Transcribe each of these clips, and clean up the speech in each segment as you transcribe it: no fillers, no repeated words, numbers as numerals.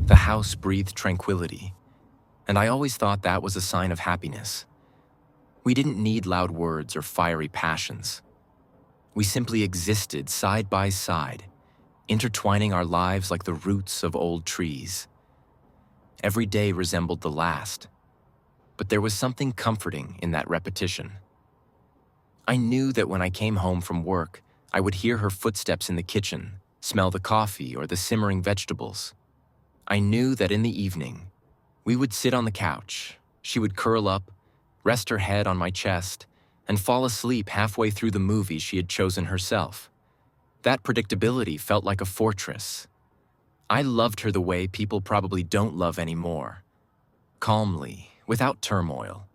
The house breathed tranquility, and I always thought that was a sign of happiness. We didn't need loud words or fiery passions. We simply existed side by side, intertwining our lives like the roots of old trees. Every day resembled the last, but there was something comforting in that repetition. I knew that when I came home from work, I would hear her footsteps in the kitchen, smell the coffee or the simmering vegetables. I knew that in the evening, we would sit on the couch, she would curl up, rest her head on my chest, and fall asleep halfway through the movie she had chosen herself. That predictability felt like a fortress. I loved her the way people probably don't love anymore. Calmly, without turmoil.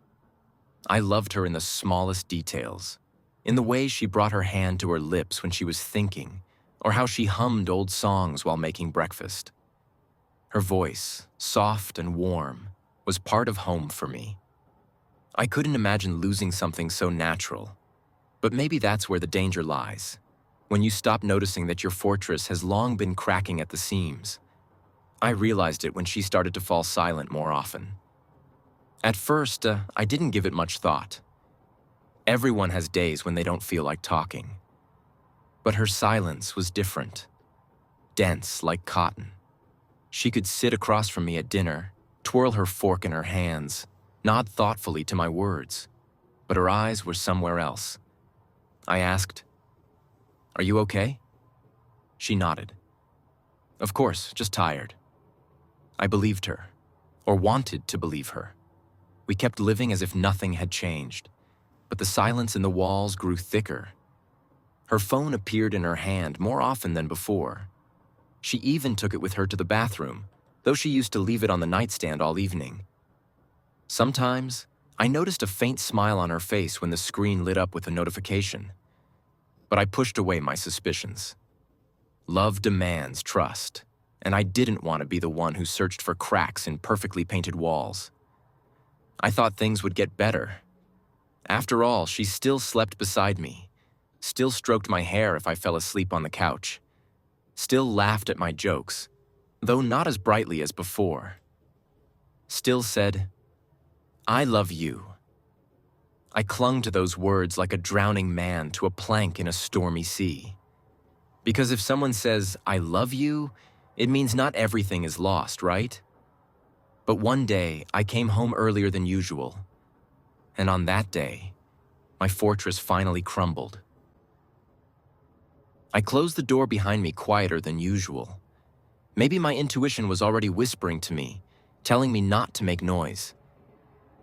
I loved her in the smallest details, in the way she brought her hand to her lips when she was thinking, or how she hummed old songs while making breakfast. Her voice, soft and warm, was part of home for me. I couldn't imagine losing something so natural, but maybe that's where the danger lies, when you stop noticing that your fortress has long been cracking at the seams. I realized it when she started to fall silent more often. At first, I didn't give it much thought. Everyone has days when they don't feel like talking. But her silence was different, dense like cotton. She could sit across from me at dinner, twirl her fork in her hands, nod thoughtfully to my words, but her eyes were somewhere else. I asked, "Are you okay?" She nodded. "Of course, just tired." I believed her, or wanted to believe her. We kept living as if nothing had changed, but the silence in the walls grew thicker. Her phone appeared in her hand more often than before. She even took it with her to the bathroom, though she used to leave it on the nightstand all evening. Sometimes, I noticed a faint smile on her face when the screen lit up with a notification. But I pushed away my suspicions. Love demands trust, and I didn't want to be the one who searched for cracks in perfectly painted walls. I thought things would get better. After all, she still slept beside me, still stroked my hair if I fell asleep on the couch, still laughed at my jokes, though not as brightly as before. Still said, "I love you." I clung to those words like a drowning man to a plank in a stormy sea. Because if someone says, "I love you," it means not everything is lost, right? But one day, I came home earlier than usual. And on that day, my fortress finally crumbled. I closed the door behind me quieter than usual. Maybe my intuition was already whispering to me, telling me not to make noise.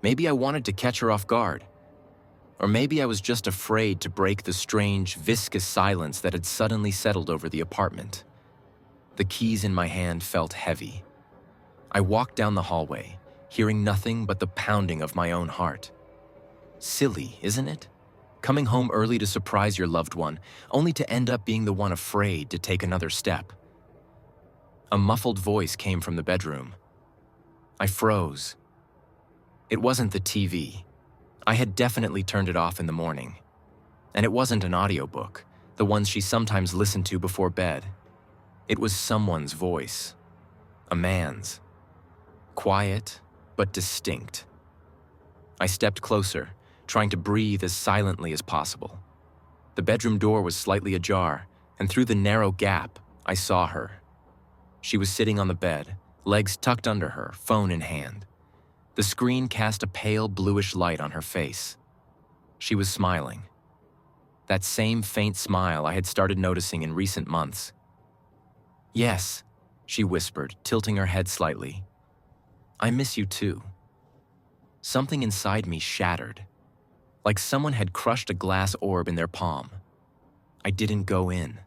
Maybe I wanted to catch her off guard. Or maybe I was just afraid to break the strange, viscous silence that had suddenly settled over the apartment. The keys in my hand felt heavy. I walked down the hallway, hearing nothing but the pounding of my own heart. Silly, isn't it? Coming home early to surprise your loved one, only to end up being the one afraid to take another step. A muffled voice came from the bedroom. I froze. It wasn't the TV. I had definitely turned it off in the morning. And it wasn't an audiobook, the ones she sometimes listened to before bed. It was someone's voice. A man's. Quiet, but distinct. I stepped closer, trying to breathe as silently as possible. The bedroom door was slightly ajar, and through the narrow gap, I saw her. She was sitting on the bed, legs tucked under her, phone in hand. The screen cast a pale bluish light on her face. She was smiling. That same faint smile I had started noticing in recent months. "Yes," she whispered, tilting her head slightly. "I miss you too." Something inside me shattered, like someone had crushed a glass orb in their palm. I didn't go in.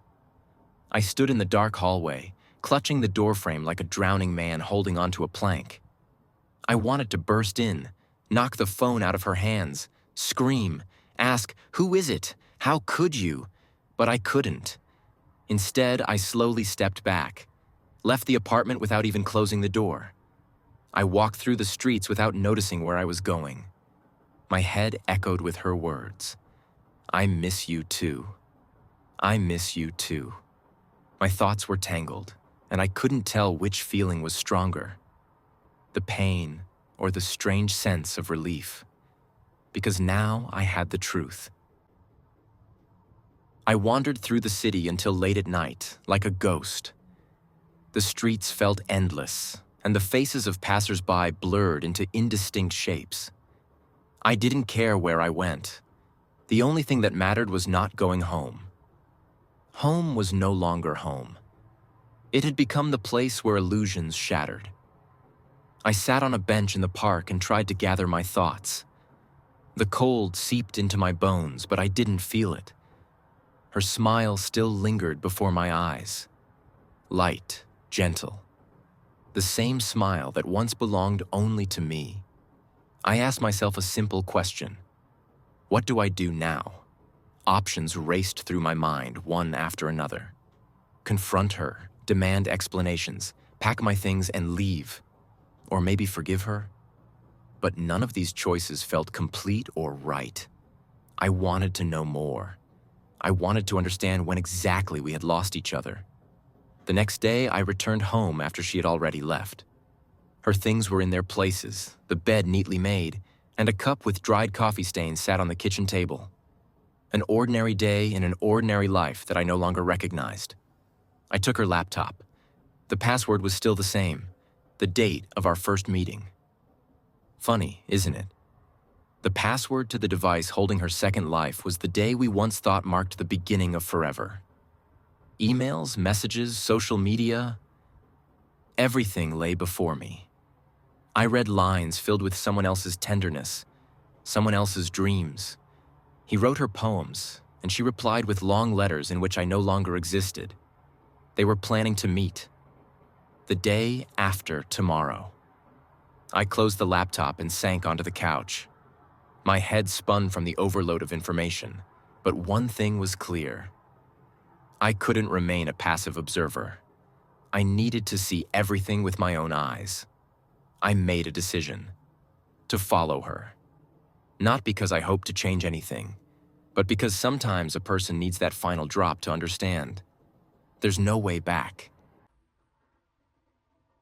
I stood in the dark hallway, clutching the doorframe like a drowning man holding onto a plank. I wanted to burst in, knock the phone out of her hands, scream, ask, "Who is it? How could you?" But I couldn't. Instead, I slowly stepped back, left the apartment without even closing the door. I walked through the streets without noticing where I was going. My head echoed with her words. "I miss you too. I miss you too." My thoughts were tangled, and I couldn't tell which feeling was stronger, the pain or the strange sense of relief, because now I had the truth. I wandered through the city until late at night, like a ghost. The streets felt endless, and the faces of passers-by blurred into indistinct shapes. I didn't care where I went. The only thing that mattered was not going home. Home was no longer home. It had become the place where illusions shattered. I sat on a bench in the park and tried to gather my thoughts. The cold seeped into my bones, but I didn't feel it. Her smile still lingered before my eyes. Light, gentle. The same smile that once belonged only to me. I asked myself a simple question. What do I do now? Options raced through my mind, one after another. Confront her, demand explanations, pack my things and leave. Or maybe forgive her? But none of these choices felt complete or right. I wanted to know more. I wanted to understand when exactly we had lost each other. The next day, I returned home after she had already left. Her things were in their places, the bed neatly made, and a cup with dried coffee stains sat on the kitchen table. An ordinary day in an ordinary life that I no longer recognized. I took her laptop. The password was still the same, the date of our first meeting. Funny, isn't it? The password to the device holding her second life was the day we once thought marked the beginning of forever. Emails, messages, social media, everything lay before me. I read lines filled with someone else's tenderness, someone else's dreams. He wrote her poems, and she replied with long letters in which I no longer existed. They were planning to meet. The day after tomorrow. I closed the laptop and sank onto the couch. My head spun from the overload of information, but one thing was clear. I couldn't remain a passive observer. I needed to see everything with my own eyes. I made a decision to follow her. Not because I hoped to change anything, but because sometimes a person needs that final drop to understand. There's no way back.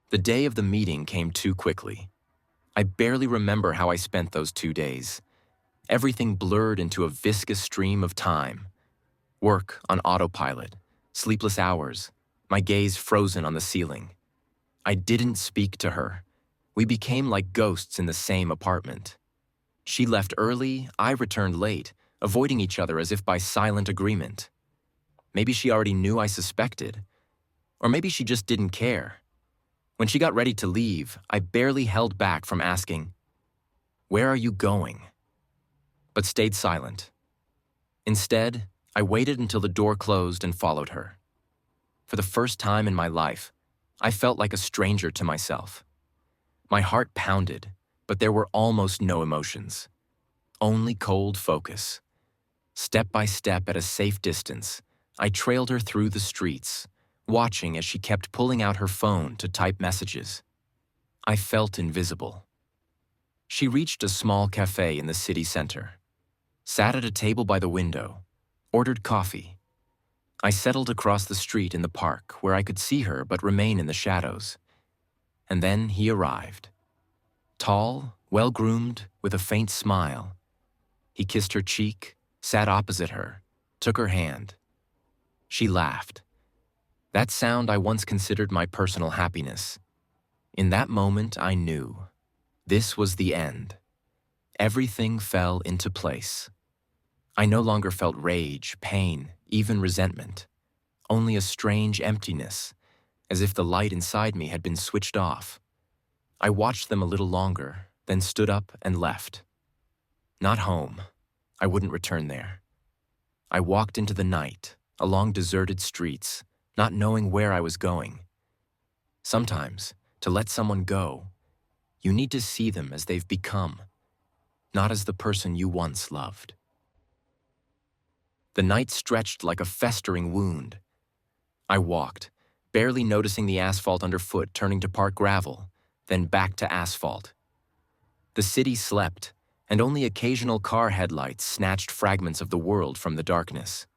The day of the meeting came too quickly. I barely remember how I spent those 2 days. Everything blurred into a viscous stream of time. Work on autopilot, sleepless hours, my gaze frozen on the ceiling. I didn't speak to her. We became like ghosts in the same apartment. She left early, I returned late, avoiding each other as if by silent agreement. Maybe she already knew I suspected, or maybe she just didn't care. When she got ready to leave, I barely held back from asking, "Where are you going?" But stayed silent. Instead, I waited until the door closed and followed her. For the first time in my life, I felt like a stranger to myself. My heart pounded, but there were almost no emotions. Only cold focus. Step by step at a safe distance, I trailed her through the streets, watching as she kept pulling out her phone to type messages. I felt invisible. She reached a small cafe in the city center, sat at a table by the window, ordered coffee. I settled across the street in the park where I could see her but remain in the shadows. And then he arrived. Tall, well-groomed, with a faint smile. He kissed her cheek, sat opposite her, took her hand. She laughed. That sound I once considered my personal happiness. In that moment, I knew. This was the end. Everything fell into place. I no longer felt rage, pain, even resentment. Only a strange emptiness, as if the light inside me had been switched off. I watched them a little longer, then stood up and left. Not home. I wouldn't return there. I walked into the night, along deserted streets, not knowing where I was going. Sometimes, to let someone go, you need to see them as they've become, not as the person you once loved. The night stretched like a festering wound. I walked, barely noticing the asphalt underfoot turning to park gravel, then back to asphalt. The city slept, and only occasional car headlights snatched fragments of the world from the darkness.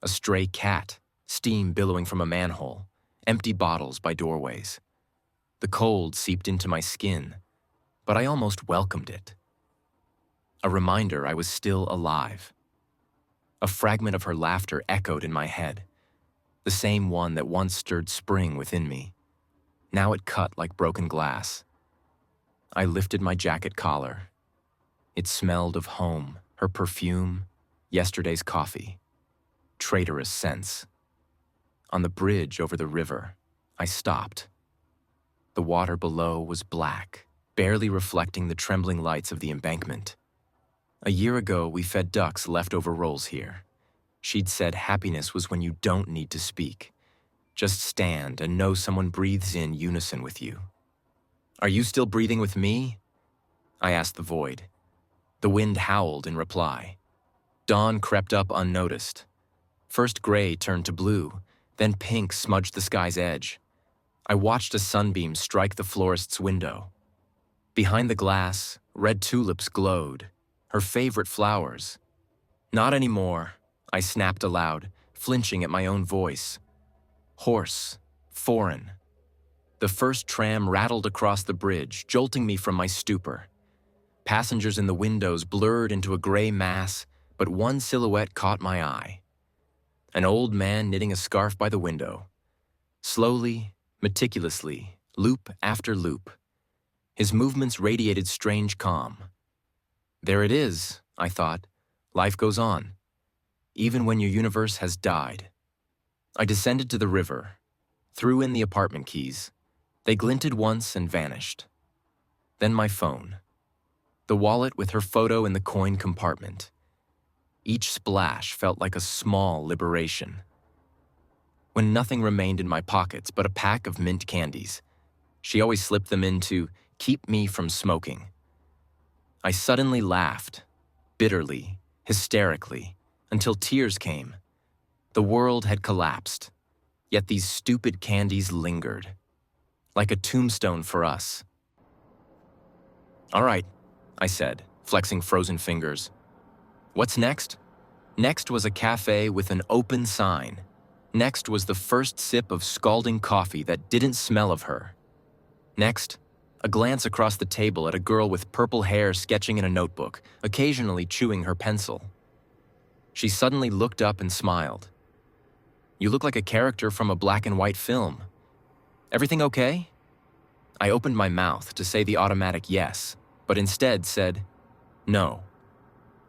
A stray cat, steam billowing from a manhole, empty bottles by doorways. The cold seeped into my skin, but I almost welcomed it. A reminder I was still alive. A fragment of her laughter echoed in my head, the same one that once stirred spring within me. Now it cut like broken glass. I lifted my jacket collar. It smelled of home, her perfume, yesterday's coffee. Traitorous scents. On the bridge over the river, I stopped. The water below was black, barely reflecting the trembling lights of the embankment. A year ago, we fed ducks leftover rolls here. She'd said happiness was when you don't need to speak. Just stand and know someone breathes in unison with you. Are you still breathing with me? I asked the void. The wind howled in reply. Dawn crept up unnoticed. First gray turned to blue, then pink smudged the sky's edge. I watched a sunbeam strike the florist's window. Behind the glass, red tulips glowed, her favorite flowers. Not anymore, I snapped aloud, flinching at my own voice. Hoarse, foreign. The first tram rattled across the bridge, jolting me from my stupor. Passengers in the windows blurred into a gray mass, but one silhouette caught my eye. An old man knitting a scarf by the window. Slowly, meticulously, loop after loop. His movements radiated strange calm. There it is, I thought. Life goes on, even when your universe has died. I descended to the river, threw in the apartment keys. They glinted once and vanished. Then my phone. The wallet with her photo in the coin compartment. Each splash felt like a small liberation. When nothing remained in my pockets but a pack of mint candies, she always slipped them in to keep me from smoking. I suddenly laughed, bitterly, hysterically, until tears came. The world had collapsed, yet these stupid candies lingered, like a tombstone for us. All right, I said, flexing frozen fingers. What's next? Next was a cafe with an open sign. Next was the first sip of scalding coffee that didn't smell of her. Next, a glance across the table at a girl with purple hair sketching in a notebook, occasionally chewing her pencil. She suddenly looked up and smiled. You look like a character from a black and white film. Everything okay? I opened my mouth to say the automatic yes, but instead said, no.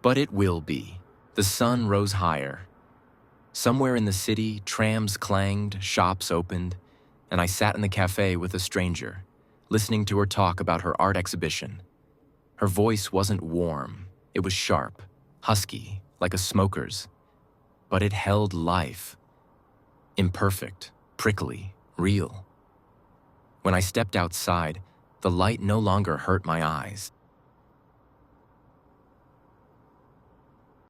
But it will be. The sun rose higher. Somewhere in the city, trams clanged, shops opened, and I sat in the cafe with a stranger, listening to her talk about her art exhibition. Her voice wasn't warm. It was sharp, husky, like a smoker's. But it held life. Imperfect, prickly, real. When I stepped outside, the light no longer hurt my eyes.